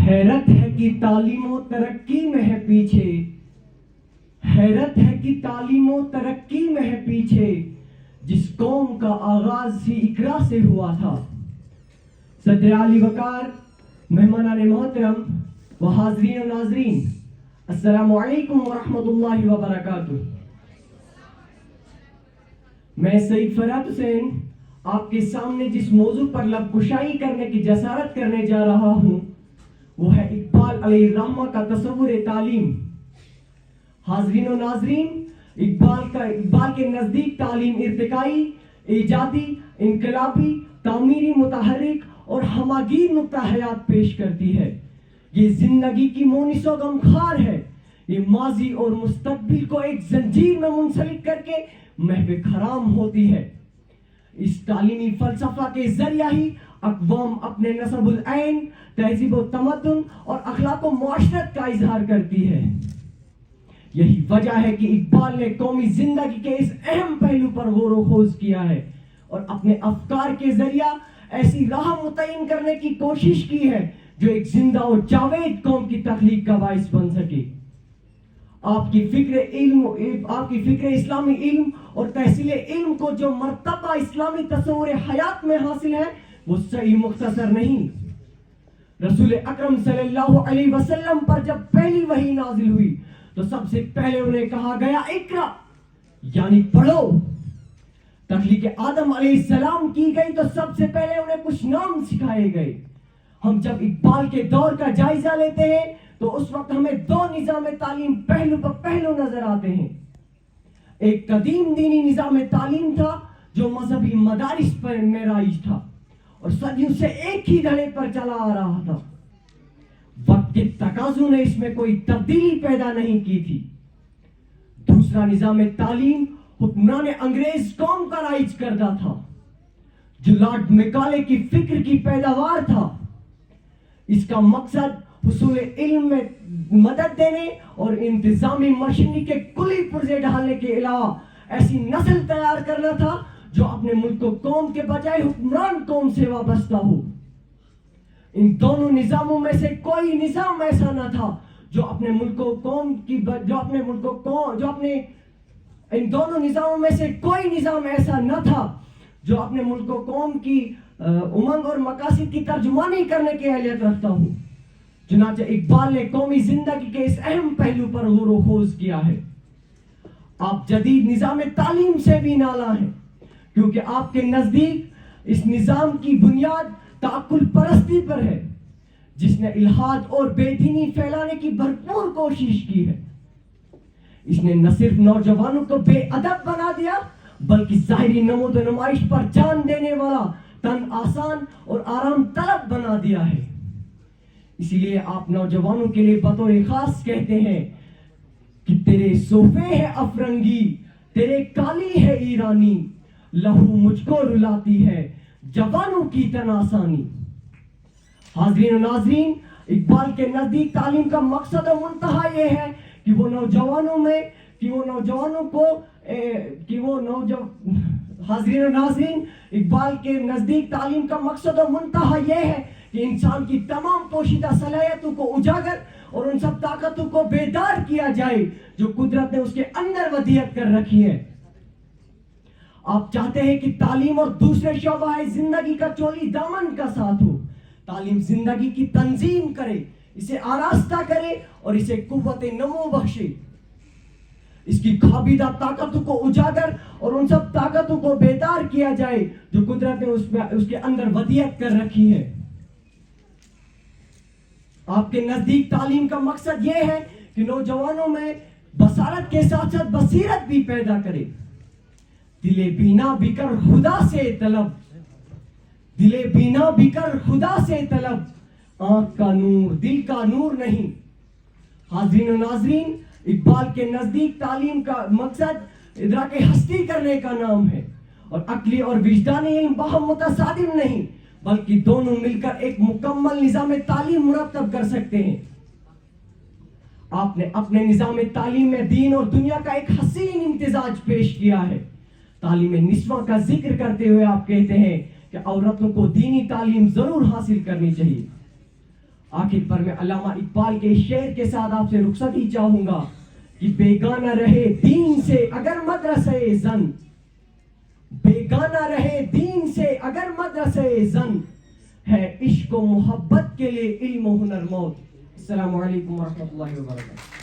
حیرت ہے کہ تعلیم و ترقی میں ہے پیچھے، حیرت ہے کہ تعلیم و ترقی میں ہے پیچھے، جس قوم کا آغاز ہی اقرا سے ہوا تھا۔ صدر علی وقار، مہمانان محترم و حاضرین و ناظرین، السلام علیکم ورحمۃ اللہ وبرکاتہ۔ میں سید فرحت حسین آپ کے سامنے جس موضوع پر لب کشائی کرنے کی جسارت کرنے جا رہا ہوں وہ ہے اقبال علیہ الرحمہ کا تصور تعلیم۔ حاضرین و ناظرین، اقبال کے نزدیک تعلیم ارتقائی، ایجادی، انقلابی، تعمیری، متحرک اور ہماگیر نقطہ حیات پیش کرتی ہے۔ یہ زندگی کی مونس و غمخوار ہے۔ یہ ماضی اور مستقبل کو ایک زنجیر میں منسلک کر کے محو خرام ہوتی ہے۔ اس تعلیمی فلسفہ کے ذریعہ ہی اقوام اپنے نسب العین، تہذیب و تمدن اور اخلاق و معاشرت کا اظہار کرتی ہے۔ یہی وجہ ہے کہ اقبال نے قومی زندگی کے اس اہم پہلو پر غور و خوض کیا ہے اور اپنے افکار کے ذریعہ ایسی راہ متعین کرنے کی کوشش کی ہے جو ایک زندہ اور جاوید قوم کی تخلیق کا باعث بن سکے۔ آپ کی فکر اسلامی علم اور تحصیل علم کو جو مرتبہ اسلامی تصور حیات میں حاصل ہے وہ صحیح مختصر نہیں۔ رسول اکرم صلی اللہ علیہ وسلم پر جب پہلی وحی نازل ہوئی تو سب سے پہلے انہیں کہا گیا اقرا، یعنی پڑھو۔ تخلیق آدم علیہ السلام کی گئی تو سب سے پہلے انہیں کچھ نام سکھائے گئے۔ ہم جب اقبال کے دور کا جائزہ لیتے ہیں تو اس وقت ہمیں دو نظام تعلیم پہلو پر پہلو نظر آتے ہیں۔ ایک قدیم دینی نظام تعلیم تھا جو مذہبی مدارس پر رائج تھا اور صدیوں سے ایک ہی دھڑے پر چلا آ رہا تھا۔ وقت کے تقاضوں نے اس میں کوئی تبدیلی پیدا نہیں کی تھی۔ دوسرا نظام تعلیم حکمران انگریز قوم کا رائج کردہ تھا جو لارڈ میکالے کی فکر کی پیداوار تھا۔ اس کا مقصد حصول علم میں مدد دینے اور انتظامی مشینری کے کلی پرزے ڈھالنے کے علاوہ ایسی نسل تیار کرنا تھا جو اپنے ملک و قوم کے بجائے حکمران قوم سے وابستہ ہو۔ ان دونوں نظاموں میں سے کوئی نظام ایسا نہ تھا جو اپنے ملک و قوم کی ان دونوں نظاموں میں سے کوئی نظام ایسا نہ تھا جو اپنے ملک و قوم کی امنگ اور مقاصد کی ترجمانی کرنے کی اہلیت رکھتا ہوں۔ چنانچہ اقبال نے قومی زندگی کے اس اہم پہلو پر غور و خوض کیا ہے۔ آپ جدید نظام تعلیم سے بھی نالاں ہیں کیونکہ آپ کے نزدیک اس نظام کی بنیاد تعقل پرستی پر ہے جس نے الحاد اور بے دینی پھیلانے کی بھرپور کوشش کی ہے۔ اس نے نہ صرف نوجوانوں کو بے ادب بنا دیا بلکہ ظاہری نمود و نمائش پر جان دینے والا، تن آسان اور آرام طلب بنا دیا ہے۔ اسی لیے آپ نوجوانوں کے لیے بطور خاص کہتے ہیں کہ تیرے صوفے ہے افرنگی، تیرے کالی ہے ایرانی، لہو مجھ کو رلاتی ہے جوانوں کی تن آسانی۔ حاضرین و ناظرین، اقبال کے نزدیک تعلیم کا مقصد و منتہا یہ ہے کہ حاضرین و ناظرین، اقبال کے نزدیک تعلیم کا مقصد و منتہا یہ ہے کہ انسان کی تمام پوشیدہ صلاحیتوں کو اجاگر اور ان سب طاقتوں کو بیدار کیا جائے جو قدرت نے اس کے اندر ودیعت کر رکھی ہے۔ آپ چاہتے ہیں کہ تعلیم اور دوسرے شعبہ زندگی کا چولی دامن کا ساتھ ہو۔ تعلیم زندگی کی تنظیم کرے، اسے آراستہ کرے اور اسے قوت نمو بخشے۔ اس کی خوابیدہ طاقتوں کو اجاگر اور ان سب طاقتوں کو بیدار کیا جائے جو قدرت نے اس کے اندر ودیعت کر رکھی ہے۔ آپ کے نزدیک تعلیم کا مقصد یہ ہے کہ نوجوانوں میں بصارت کے ساتھ ساتھ بصیرت بھی پیدا کرے۔ دل بینا بھی کر خدا سے طلب، دل بینا بھی کر خدا سے طلب، آنکھ کا نور دل کا نور نہیں۔ حاضرین و ناظرین، اقبال کے نزدیک تعلیم کا مقصد ادراک ہستی کرنے کا نام ہے اور عقلی اور وجدانی علم باہم متصادم نہیں بلکہ دونوں مل کر ایک مکمل نظام تعلیم مرتب کر سکتے ہیں۔ آپ نے اپنے نظام تعلیم میں دین اور دنیا کا ایک حسین امتزاج پیش کیا ہے۔ تعلیم نسواں کا ذکر کرتے ہوئے آپ کہتے ہیں کہ عورتوں کو دینی تعلیم ضرور حاصل کرنی چاہیے۔ آخر پر میں علامہ اقبال کے شعر کے ساتھ آپ سے رخصتی چاہوں گا کہ بیگانہ رہے دین سے اگر مدرسے زن، بیگانہ رہے دین سے اگر مدرسے زن، ہے عشق و محبت کے لیے علم و ہنر موت۔ السلام علیکم ورحمۃ اللہ وبرکاتہ۔